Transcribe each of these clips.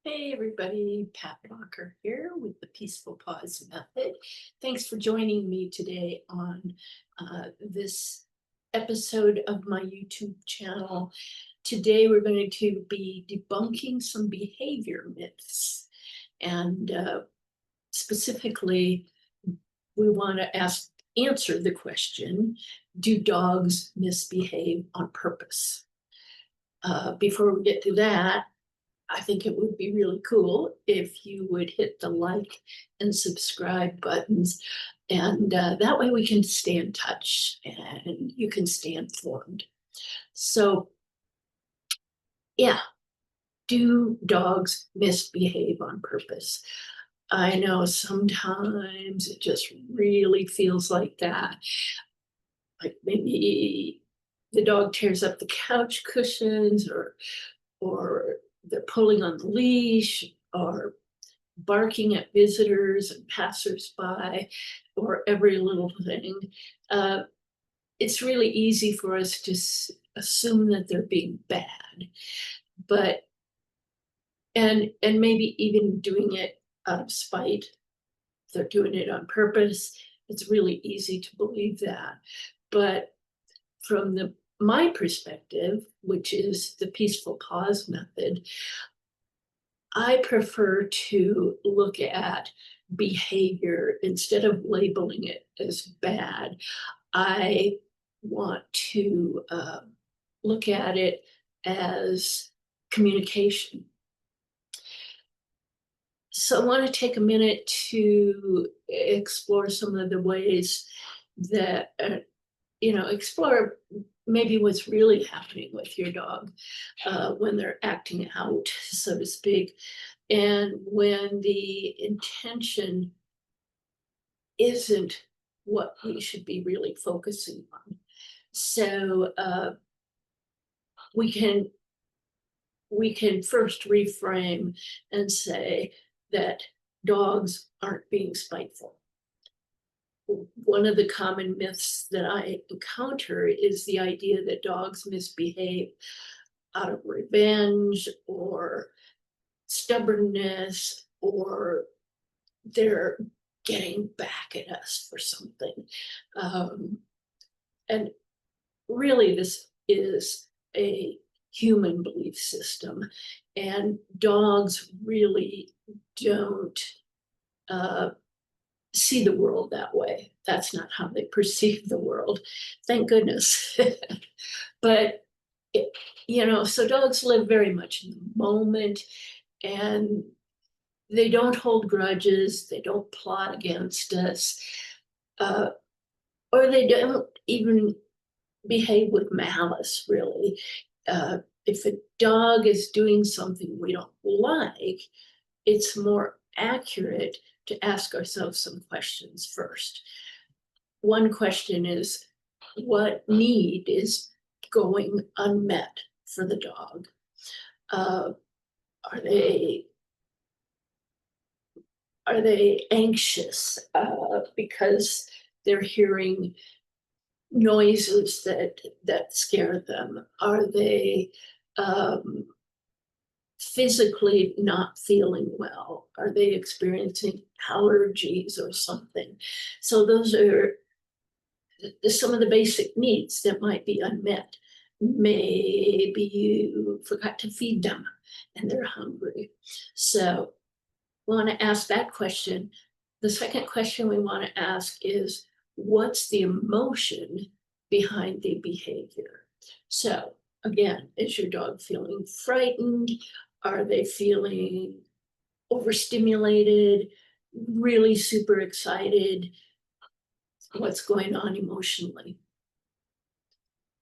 Hey everybody, Pat Walker here with the Peaceful Paws Method. Thanks for joining me today on this episode of my YouTube channel. Today we're going to be debunking some behavior myths, and specifically we want to answer the question, do dogs misbehave on purpose? Before we get to that, I think it would be really cool if you would hit the like and subscribe buttons. And that way we can stay in touch and you can stay informed. So, yeah, do dogs misbehave on purpose? I know sometimes it just really feels like that. Like maybe the dog tears up the couch cushions, or they're pulling on the leash, or barking at visitors and passersby, or every little thing. Uh, it's really easy for us to assume that they're being bad, but and maybe even doing it out of spite. They're doing it on purpose. It's really easy to believe that, but from my perspective, which is the Peaceful Paws Method, I prefer to look at behavior instead of labeling it as bad. I want to look at it as communication. So I want to take a minute to explore some of the ways that, explore maybe what's really happening with your dog when they're acting out, so to speak, and when the intention isn't what we should be really focusing on. So we can first reframe and say that dogs aren't being spiteful. One of the common myths that I encounter is the idea that dogs misbehave out of revenge or stubbornness, or they're getting back at us for something. Um, and really, this is a human belief system, and dogs really don't uh, see the world that way. That's not how they perceive the world. Thank goodness. But, it, so dogs live very much in the moment, and they don't hold grudges, they don't plot against us, uh, or they don't even behave with malice, really. If a dog is doing something we don't like, it's more accurate to ask ourselves some questions first. One question is, what need is going unmet for the dog? Uh, are they anxious because they're hearing noises that scare them? Are they um, physically not feeling well? Are they experiencing allergies or something? So those are some of the basic needs that might be unmet. Maybe you forgot to feed them and they're hungry. So we want to ask that question. The second question we want to ask is, what's the emotion behind the behavior? So again, is your dog feeling frightened? Are they feeling overstimulated, really super excited? What's going on emotionally?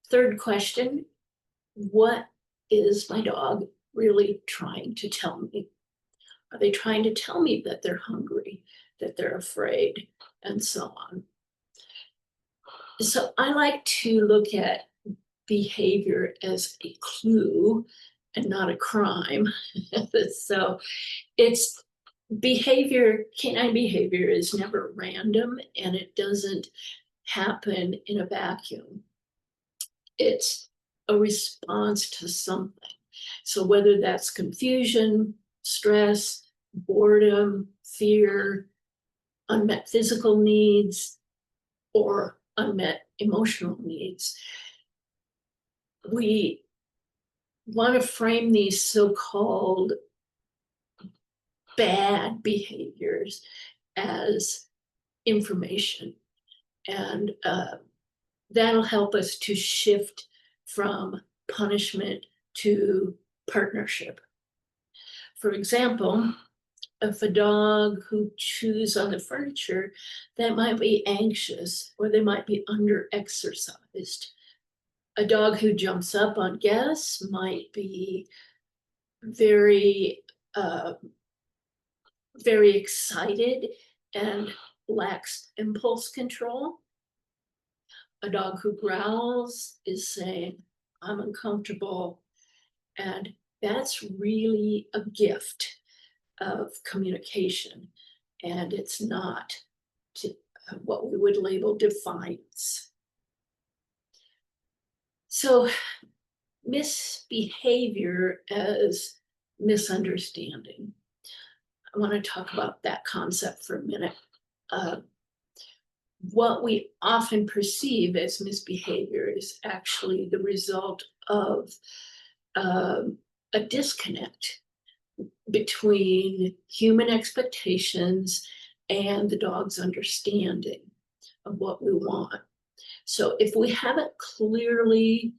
Third question, what is my dog really trying to tell me? Are they trying to tell me that they're hungry, that they're afraid, and so on? So I like to look at behavior as a clue and not a crime. So it's canine behavior is never random, and it doesn't happen in a vacuum. It's a response to something. So whether that's confusion, stress, boredom, fear, unmet physical needs, or unmet emotional needs. We want to frame these so-called bad behaviors as information, and that'll help us to shift from punishment to partnership. For example, if a dog who chews on the furniture, that might be anxious, or they might be under-exercised. A dog who jumps up on guests might be very, very excited and lacks impulse control. A dog who growls is saying, I'm uncomfortable. And that's really a gift of communication. And it's not what we would label defiance. So misbehavior as misunderstanding. I want to talk about that concept for a minute. What we often perceive as misbehavior is actually the result of a disconnect between human expectations and the dog's understanding of what we want. So if we haven't clearly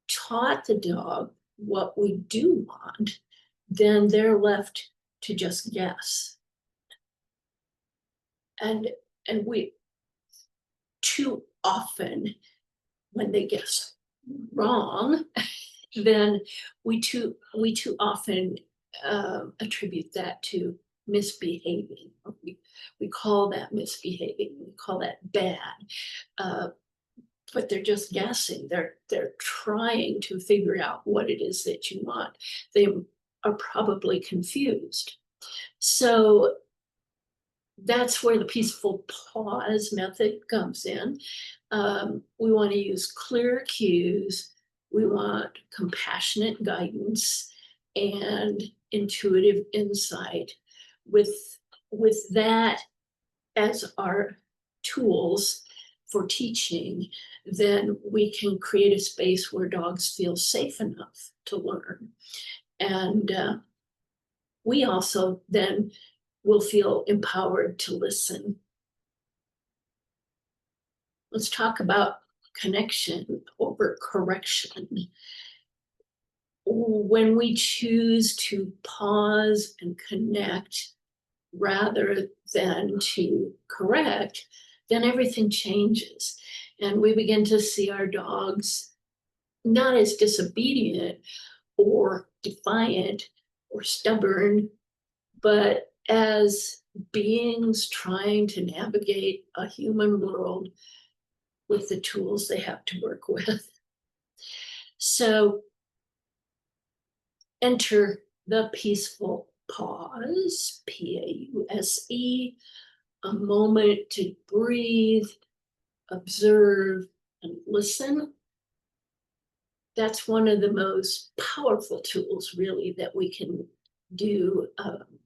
taught the dog what we do want, then they're left to just guess. And we too often, when they guess wrong, then we too often attribute that to misbehaving. We call that misbehaving. We call that bad. But they're just guessing. They're trying to figure out what it is that you want. They are probably confused. So that's where the Peaceful Paws Method comes in. We want to use clear cues. We want compassionate guidance and intuitive insight. With that as our tools for teaching, then we can create a space where dogs feel safe enough to learn. And we also then will feel empowered to listen. Let's talk about connection over correction. When we choose to pause and connect rather than to correct, then everything changes. And we begin to see our dogs not as disobedient or defiant or stubborn, but as beings trying to navigate a human world with the tools they have to work with. So enter the peaceful pause, Pause, a moment to breathe, observe, and listen. That's one of the most powerful tools, really, that we can do,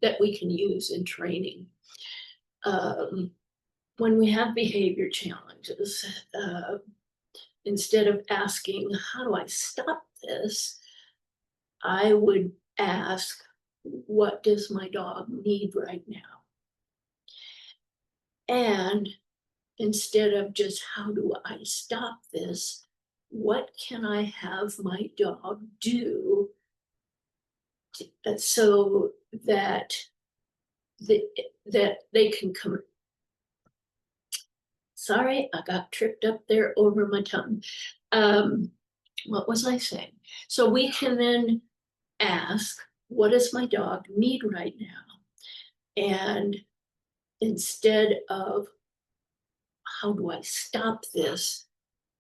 that we can use in training. When we have behavior challenges, instead of asking, how do I stop this? I would ask, what does my dog need right now? And instead of just, how do I stop this? What can I have my dog do so that they can come? Sorry, I got tripped up there over my tongue. What was I saying? So we can then ask, what does my dog need right now? And instead of, how do I stop this?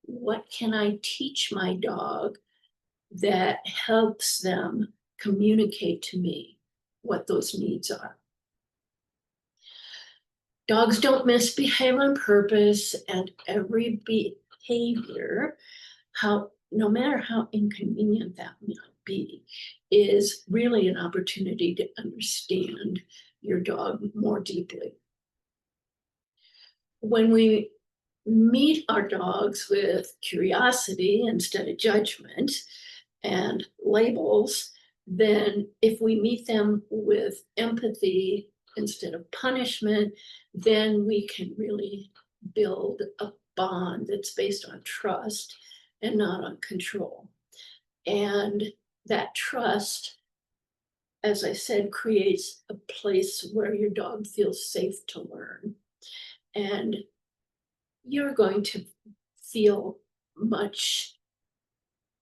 What can I teach my dog that helps them communicate to me what those needs are? Dogs don't misbehave on purpose, and every behavior, no matter how inconvenient that might be, is really an opportunity to understand your dog more deeply. When we meet our dogs with curiosity instead of judgment and labels, then if we meet them with empathy instead of punishment, then we can really build a bond that's based on trust and not on control. And that trust, as I said, creates a place where your dog feels safe to learn. And you're going to feel much,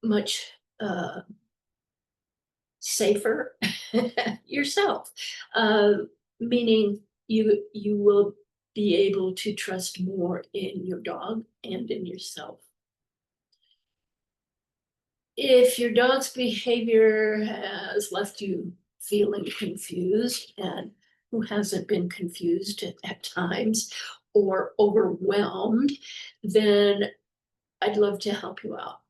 much safer yourself, meaning you will be able to trust more in your dog and in yourself. If your dog's behavior has left you feeling confused, and who hasn't been confused at times or overwhelmed, then I'd love to help you out.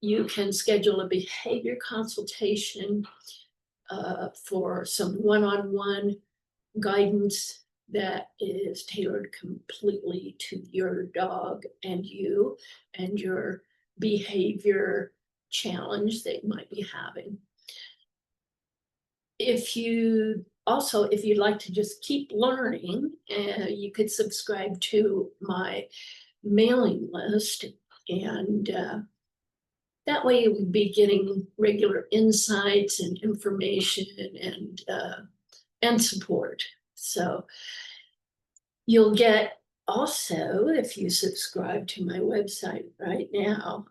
You can schedule a behavior consultation for some one-on-one guidance that is tailored completely to your dog and you and your behavior challenge that you might be having. If you'd like to just keep learning, you could subscribe to my mailing list, and that way you would be getting regular insights and information and support. So you'll get also, if you subscribe to my website right now,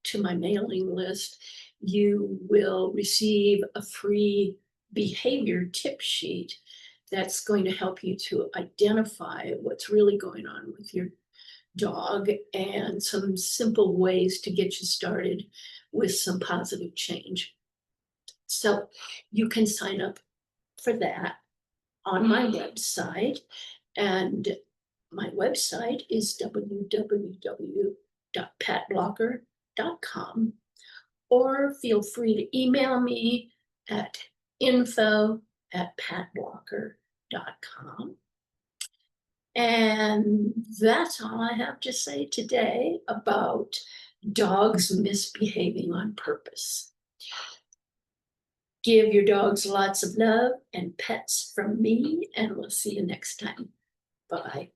to my mailing list, you will receive a free behavior tip sheet that's going to help you to identify what's really going on with your dog and some simple ways to get you started with some positive change. So you can sign up for that on my website, and my website is www.patblocker.com, or feel free to email me at info@patblocker.com. And that's all I have to say today about dogs misbehaving on purpose. Give your dogs lots of love and pets from me, and we'll see you next time. Bye.